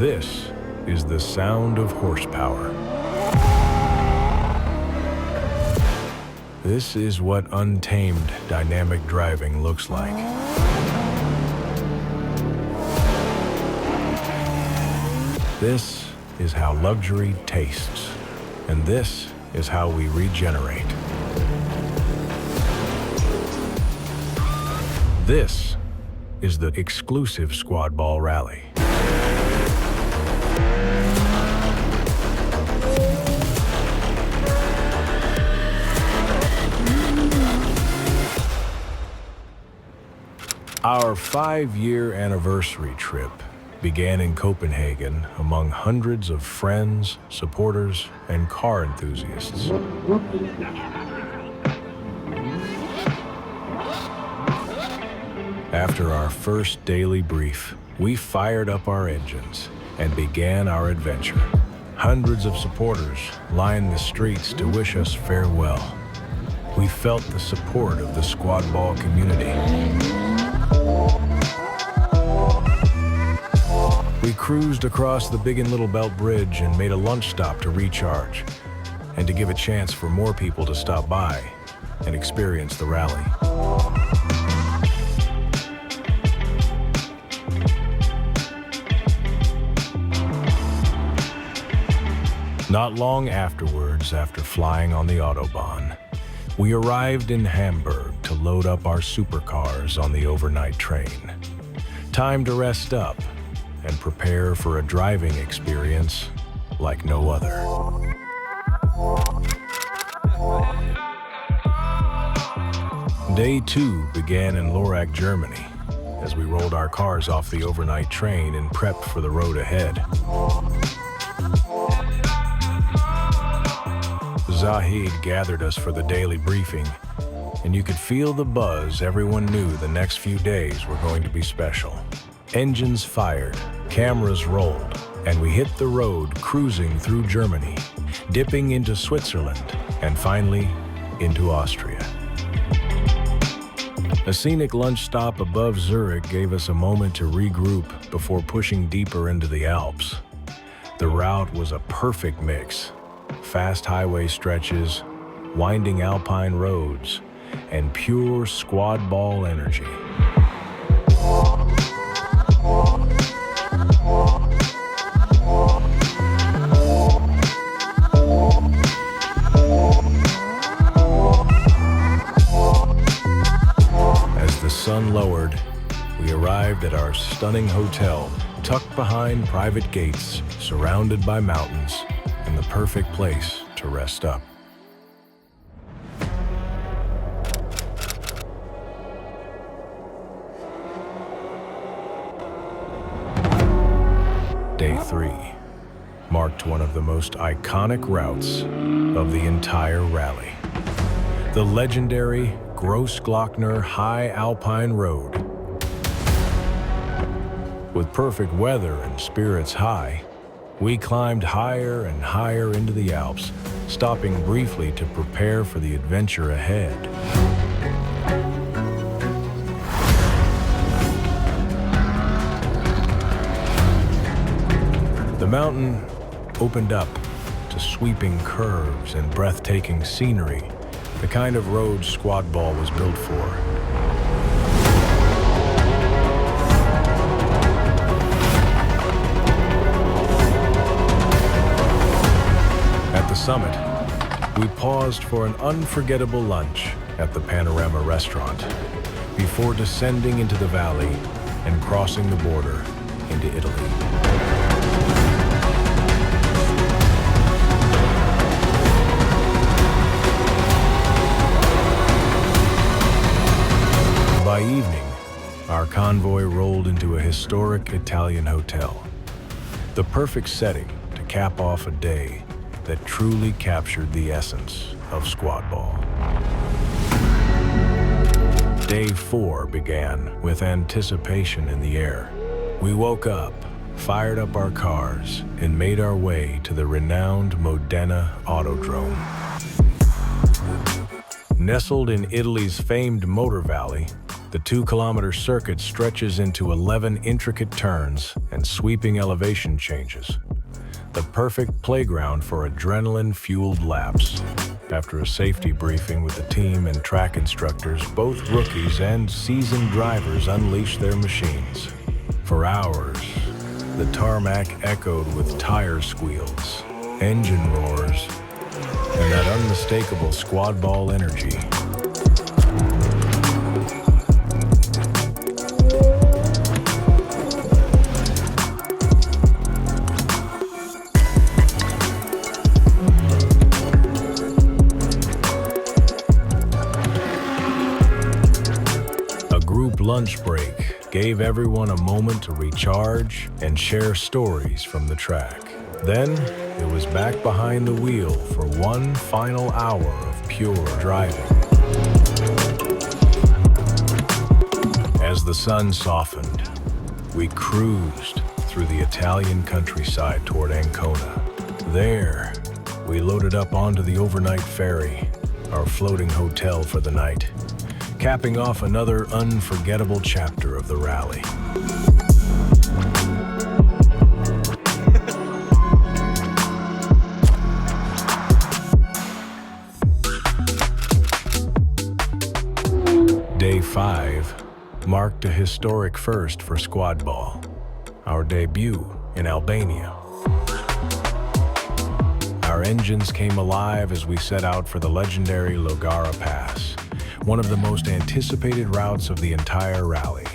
This is the sound of horsepower. This is what untamed dynamic driving looks like. This is how luxury tastes, and this is how we regenerate. This is the exclusive SquadBall Rally. Our 5-year anniversary trip began in Copenhagen among hundreds of friends, supporters, and car enthusiasts. After our first daily brief, we fired up our engines and began our adventure. Hundreds of supporters lined the streets to wish us farewell. We felt the support of the SquadBall community. We cruised across the Big and Little Belt Bridge and made a lunch stop to recharge and to give a chance for more people to stop by and experience the rally. Not long afterwards, after flying on the Autobahn, we arrived in Hamburg to load up our supercars on the overnight train. Time to rest up and prepare for a driving experience like no other. Day 2 began in Lorach, Germany, as we rolled our cars off the overnight train and prepped for the road ahead. Zahid gathered us for the daily briefing, and you could feel the buzz. Everyone knew the next few days were going to be special. Engines fired, cameras rolled, and we hit the road cruising through Germany, dipping into Switzerland, and finally into Austria. A scenic lunch stop above Zurich gave us a moment to regroup before pushing deeper into the Alps. The route was a perfect mix: fast highway stretches, winding alpine roads, and pure SquadBall energy. As the sun lowered, we arrived at our stunning hotel, tucked behind private gates, surrounded by mountains, and the perfect place to rest up. Day 3 marked one of the most iconic routes of the entire rally. The legendary Glockner High Alpine Road. With perfect weather and spirits high, we climbed higher and higher into the Alps, stopping briefly to prepare for the adventure ahead. The mountain opened up to sweeping curves and breathtaking scenery, the kind of road SquadBall was built for. At the summit, we paused for an unforgettable lunch at the Panorama restaurant before descending into the valley and crossing the border into Italy. By evening, our convoy rolled into a historic Italian hotel, the perfect setting to cap off a day that truly captured the essence of SquadBall. Day 4 began with anticipation in the air. We woke up, fired up our cars, and made our way to the renowned Modana Autodrome. Nestled in Italy's famed motor valley, The 2-kilometer circuit stretches into 11 intricate turns and sweeping elevation changes. The perfect playground for adrenaline-fueled laps. After a safety briefing with the team and track instructors, both rookies and seasoned drivers unleashed their machines. For hours, the tarmac echoed with tire squeals, engine roars, and that unmistakable SquadBall energy. A group lunch break gave everyone a moment to recharge and share stories from the track. Then, it was back behind the wheel for one final hour of pure driving. As the sun softened, we cruised through the Italian countryside toward Ancona. There, we loaded up onto the overnight ferry, our floating hotel for the night, capping off another unforgettable chapter of the rally. Day 5 marked a historic first for SquadBall, our debut in Albania. Our engines came alive as we set out for the legendary Logara Pass, one of the most anticipated routes of the entire rally.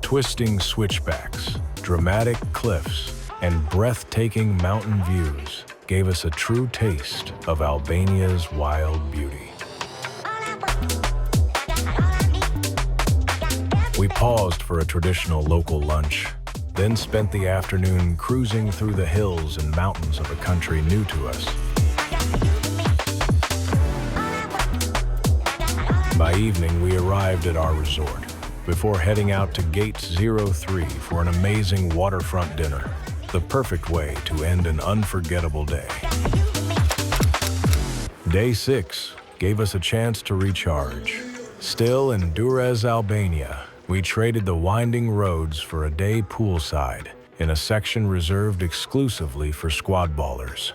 Twisting switchbacks, dramatic cliffs, and breathtaking mountain views gave us a true taste of Albania's wild beauty. We paused for a traditional local lunch, then spent the afternoon cruising through the hills and mountains of a country new to us. By evening, we arrived at our resort, before heading out to Gate 03 for an amazing waterfront dinner, the perfect way to end an unforgettable day. Day 6 gave us a chance to recharge. Still in Durrës, Albania, we traded the winding roads for a day poolside in a section reserved exclusively for SquadBallers.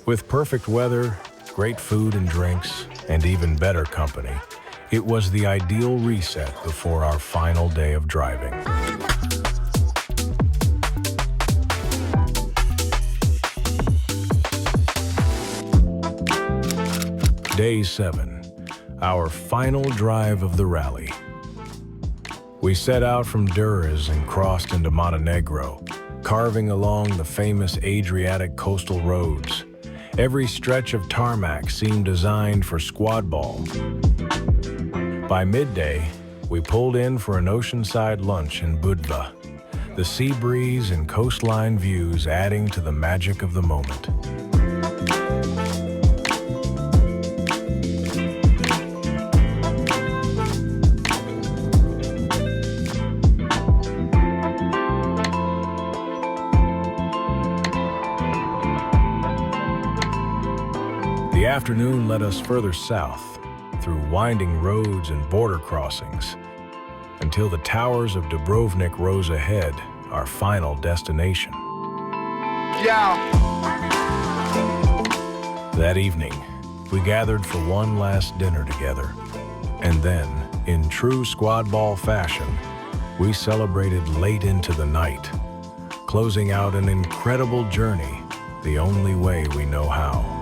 With perfect weather, great food and drinks, and even better company, it was the ideal reset before our final day of driving. Day 7, our final drive of the rally. We set out from Durrës and crossed into Montenegro, carving along the famous Adriatic coastal roads. Every stretch of tarmac seemed designed for SquadBall. By midday, we pulled in for an oceanside lunch in Budva, the sea breeze and coastline views adding to the magic of the moment. The afternoon led us further south, through winding roads and border crossings, until the towers of Dubrovnik rose ahead, our final destination. Yeah. That evening, we gathered for one last dinner together, and then, in true SquadBall fashion, we celebrated late into the night, closing out an incredible journey the only way we know how.